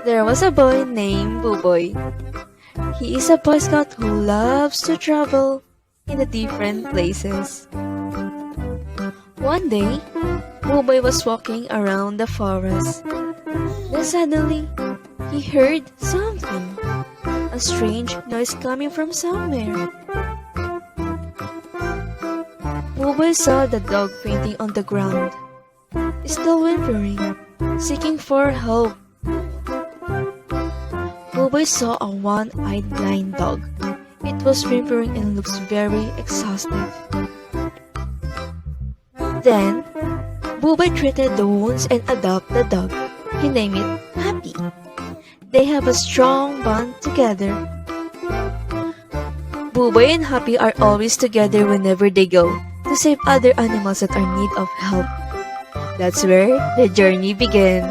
There was a boy named Buboy. He is a Boy Scout who loves to travel in the different places. One day, Buboy was walking around the forest. Then suddenly, he heard something. A strange noise coming from somewhere. Buboy saw the dog fainting on the ground, still whimpering, seeking for help. Buboy saw a one-eyed blind dog. It was whimpering and looks very exhausted. Then, Buboy treated the wounds and adopted the dog. He named it Happy. They have a strong bond together. Buboy and Happy are always together whenever they go to save other animals that are in need of help. That's where the journey began.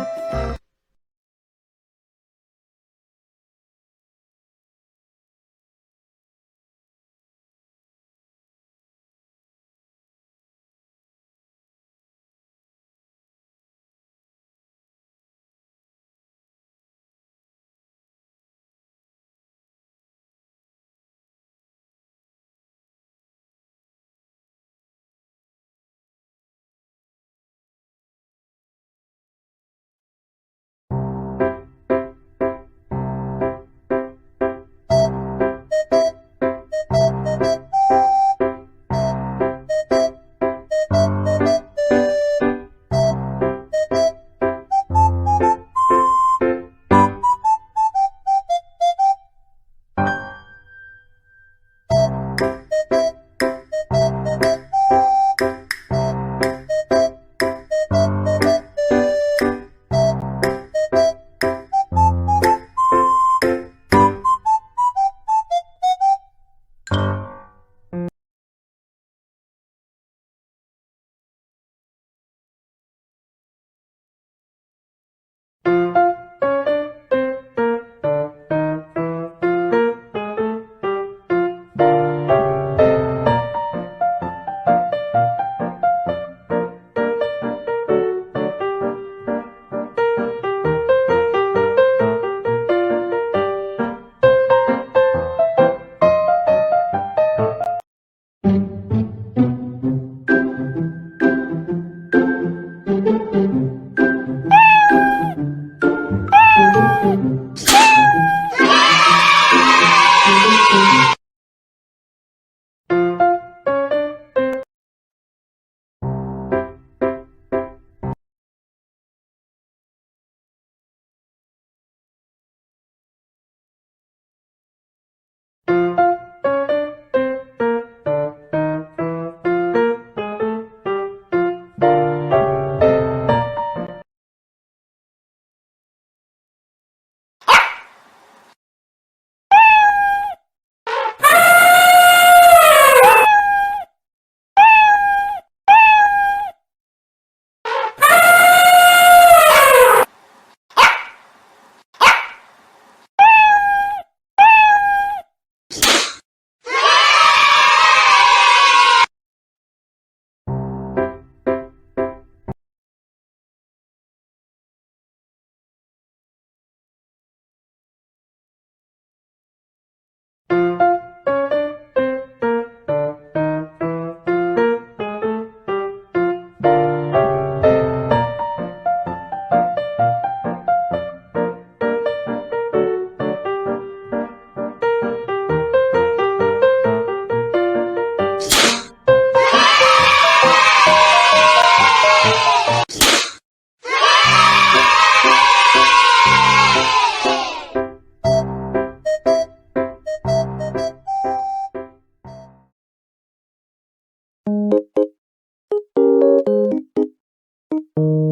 you.